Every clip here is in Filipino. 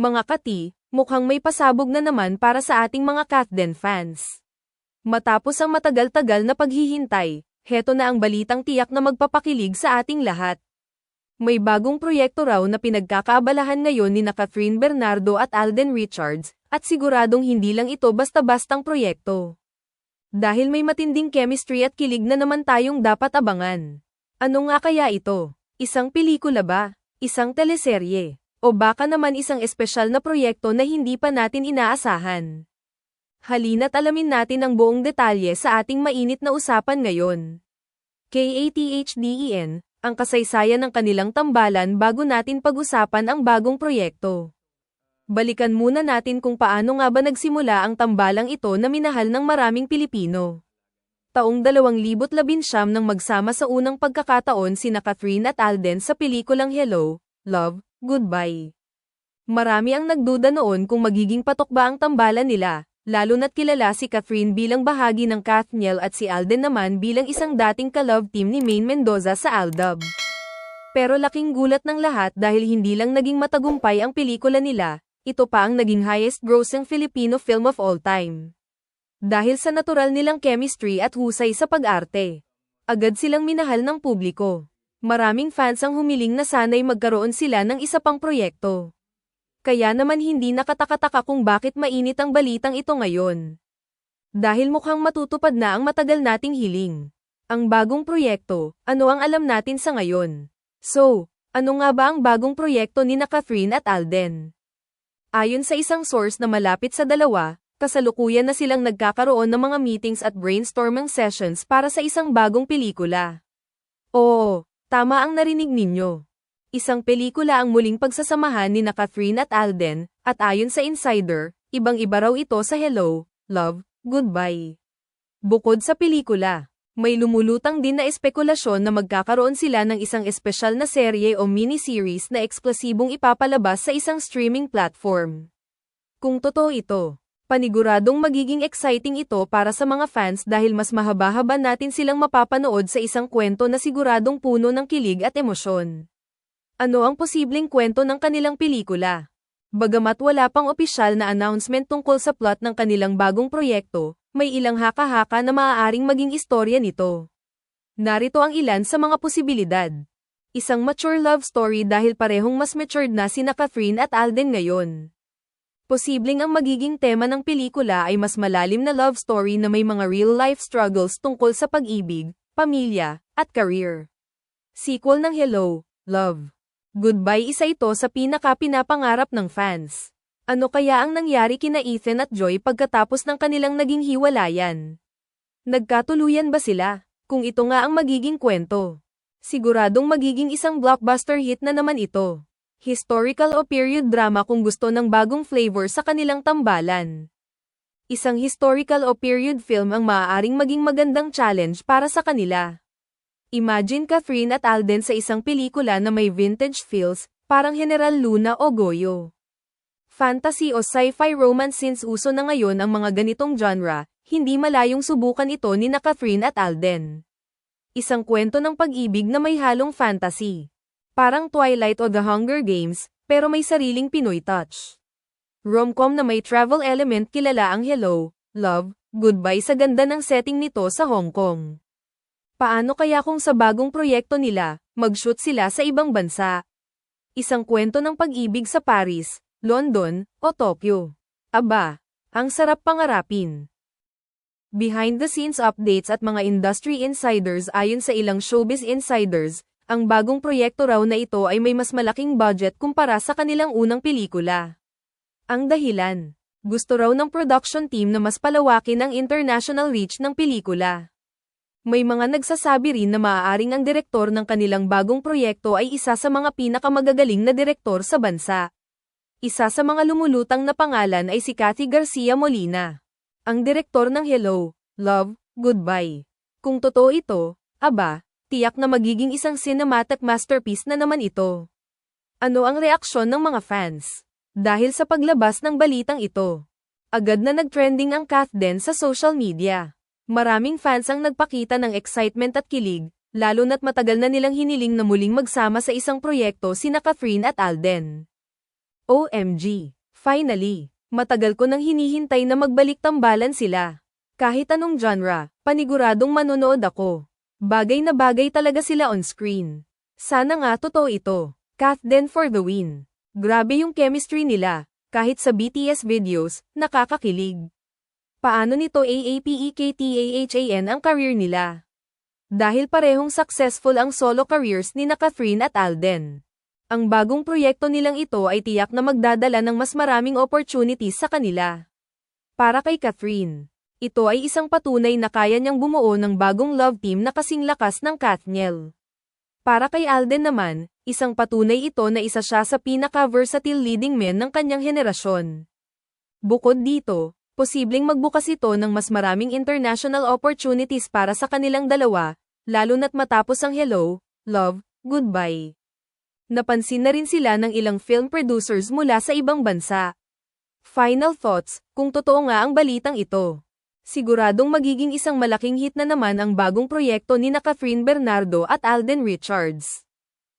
Mga kati, mukhang may pasabog na naman para sa ating mga Kathden fans. Matapos ang matagal-tagal na paghihintay, heto na ang balitang tiyak na magpapakilig sa ating lahat. May bagong proyekto raw na pinagkakaabalahan ngayon ni Catherine Bernardo at Alden Richards, at siguradong hindi lang ito basta-bastang proyekto. Dahil may matinding chemistry at kilig na naman tayong dapat abangan. Ano nga kaya ito? Isang pelikula ba? Isang teleserye? O baka naman isang espesyal na proyekto na hindi pa natin inaasahan? Halina't alamin natin ang buong detalye sa ating mainit na usapan ngayon. KATHDEN, ang kasaysayan ng kanilang tambalan bago natin pag-usapan ang bagong proyekto. Balikan muna natin kung paano nga ba nagsimula ang tambalang ito na minahal ng maraming Pilipino. Taong 2019 nang magsama sa unang pagkakataon sina Catherine at Alden sa pelikulang Hello, Love, Goodbye. Marami ang nagduda noon kung magiging patok ba ang tambalan nila, lalo na't kilala si Catherine bilang bahagi ng Kathniel at si Alden naman bilang isang dating ka-love team ni Maine Mendoza sa Aldab. Pero laking gulat ng lahat dahil hindi lang naging matagumpay ang pelikula nila, ito pa ang naging highest-grossing Filipino film of all time. Dahil sa natural nilang chemistry at husay sa pag-arte, agad silang minahal ng publiko. Maraming fans ang humiling na sana'y magkaroon sila ng isa pang proyekto. Kaya naman hindi nakatakataka kung bakit mainit ang balitang ito ngayon. Dahil mukhang matutupad na ang matagal nating hiling. Ang bagong proyekto, ano ang alam natin sa ngayon? So, ano nga ba ang bagong proyekto ni Catherine at Alden? Ayon sa isang source na malapit sa dalawa, kasalukuyan na silang nagkakaroon ng mga meetings at brainstorming sessions para sa isang bagong pelikula. Oo, tama ang narinig ninyo. Isang pelikula ang muling pagsasamahan ni Catherine at Alden, at ayon sa insider, ibang-iba raw ito sa Hello, Love, Goodbye. Bukod sa pelikula, may lumulutang din na espekulasyon na magkakaroon sila ng isang espesyal na serye o miniseries na eksklusibong ipapalabas sa isang streaming platform. Kung totoo ito, paniguradong magiging exciting ito para sa mga fans dahil mas mahaba-haba natin silang mapapanood sa isang kwento na siguradong puno ng kilig at emosyon. Ano ang posibleng kwento ng kanilang pelikula? Bagamat wala pang opisyal na announcement tungkol sa plot ng kanilang bagong proyekto, may ilang haka-haka na maaaring maging istorya nito. Narito ang ilan sa mga posibilidad. Isang mature love story dahil parehong mas matured na sina Catherine at Alden ngayon. Posibleng ang magiging tema ng pelikula ay mas malalim na love story na may mga real-life struggles tungkol sa pag-ibig, pamilya, at career. Sequel ng Hello, Love, Goodbye, isa ito sa pinaka-pinapangarap ng fans. Ano kaya ang nangyari kina Ethan at Joy pagkatapos ng kanilang naging hiwalayan? Nagkatuluyan ba sila? Kung ito nga ang magiging kwento, siguradong magiging isang blockbuster hit na naman ito. Historical o period drama kung gusto ng bagong flavor sa kanilang tambalan. Isang historical o period film ang maaaring maging magandang challenge para sa kanila. Imagine Catherine at Alden sa isang pelikula na may vintage feels, parang General Luna o Goyo. Fantasy o sci-fi romance. Since uso na ngayon ang mga ganitong genre, hindi malayong subukan ito ni Catherine at Alden. Isang kwento ng pag-ibig na may halong fantasy. Parang Twilight o The Hunger Games, pero may sariling Pinoy touch. Rom-com na may travel element. Kilala ang Hello, Love, Goodbye sa ganda ng setting nito sa Hong Kong. Paano kaya kung sa bagong proyekto nila, mag-shoot sila sa ibang bansa? Isang kwento ng pag-ibig sa Paris, London, o Tokyo. Aba, ang sarap pangarapin. Behind-the-scenes updates at mga industry insiders. Ayon sa ilang showbiz insiders, ang bagong proyekto raw na ito ay may mas malaking budget kumpara sa kanilang unang pelikula. Ang dahilan, gusto raw ng production team na mas palawakin ang international reach ng pelikula. May mga nagsasabi rin na maaaring ang direktor ng kanilang bagong proyekto ay isa sa mga pinakamagagaling na direktor sa bansa. Isa sa mga lumulutang na pangalan ay si Cathy Garcia Molina, ang direktor ng Hello, Love, Goodbye. Kung totoo ito, aba, tiyak na magiging isang cinematic masterpiece na naman ito. Ano ang reaksyon ng mga fans? Dahil sa paglabas ng balitang ito, agad na nagtrending ang Kathden sa social media. Maraming fans ang nagpakita ng excitement at kilig, lalo na't matagal na nilang hiniling na muling magsama sa isang proyekto sina Catherine at Alden. OMG! Finally! Matagal ko nang hinihintay na magbalik tambalan sila. Kahit anong genre, paniguradong manonood ako. Bagay na bagay talaga sila on screen. Sana nga totoo ito. Kath Den for the win. Grabe yung chemistry nila, kahit sa BTS videos, nakakakilig. Paano nito AAPEKTAHAN ang career nila? Dahil parehong successful ang solo careers ni Catherine at Alden. Ang bagong proyekto nilang ito ay tiyak na magdadala ng mas maraming opportunities sa kanila. Para kay Catherine, ito ay isang patunay na kaya niyang bumuo ng bagong love team na kasing lakas ng Kathniel. Para kay Alden naman, isang patunay ito na isa siya sa pinaka-versatile leading men ng kanyang henerasyon. Bukod dito, posibleng magbukas ito ng mas maraming international opportunities para sa kanilang dalawa, lalo na't matapos ang Hello, Love, Goodbye. Napansin na rin sila ng ilang film producers mula sa ibang bansa. Final thoughts, kung totoo nga ang balitang ito. Siguradong magiging isang malaking hit na naman ang bagong proyekto ni Catherine Bernardo at Alden Richards.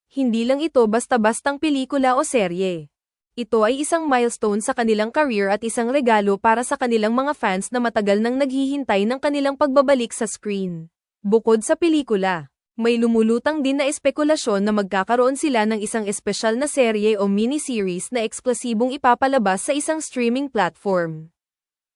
Hindi lang ito basta-bastang pelikula o serye. Ito ay isang milestone sa kanilang career at isang regalo para sa kanilang mga fans na matagal nang naghihintay ng kanilang pagbabalik sa screen. Bukod sa pelikula, may lumulutang din na espekulasyon na magkakaroon sila ng isang espesyal na serye o miniseries na eksklusibong ipapalabas sa isang streaming platform.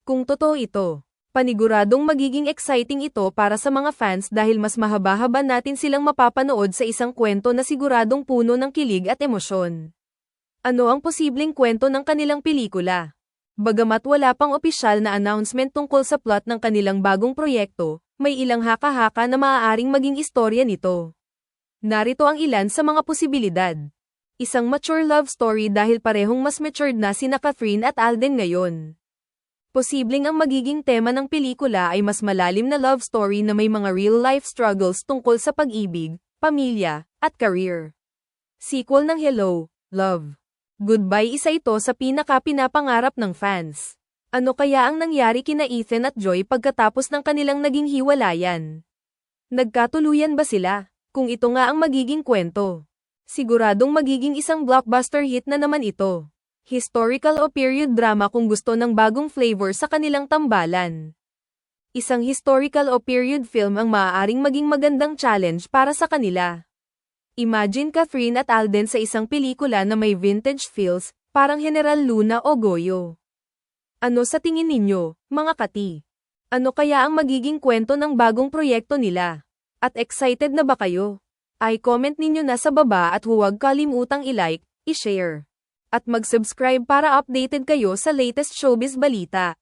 Kung totoo ito, paniguradong magiging exciting ito para sa mga fans dahil mas mahaba-haba natin silang mapapanood sa isang kwento na siguradong puno ng kilig at emosyon. Ano ang posibleng kwento ng kanilang pelikula? Bagamat wala pang opisyal na announcement tungkol sa plot ng kanilang bagong proyekto, may ilang haka-haka na maaaring maging istorya nito. Narito ang ilan sa mga posibilidad. Isang mature love story dahil parehong mas matured na sina Catherine at Alden ngayon. Posibleng ang magiging tema ng pelikula ay mas malalim na love story na may mga real-life struggles tungkol sa pag-ibig, pamilya, at career. Sequel ng Hello, Love, Goodbye, isa ito sa pinaka-pinapangarap ng fans. Ano kaya ang nangyari kina Ethan at Joy pagkatapos ng kanilang naging hiwalayan? Nagkatuluyan ba sila? Kung ito nga ang magiging kwento, siguradong magiging isang blockbuster hit na naman ito. Historical o period drama kung gusto ng bagong flavor sa kanilang tambalan. Isang historical o period film ang maaaring maging magandang challenge para sa kanila. Imagine Catherine at Alden sa isang pelikula na may vintage feels, parang General Luna o Goyo. Ano sa tingin ninyo, mga kati? Ano kaya ang magiging kwento ng bagong proyekto nila? At excited na ba kayo? I-comment ninyo na sa baba at huwag kalimutang i-like, i-share, at mag-subscribe para updated kayo sa latest showbiz balita.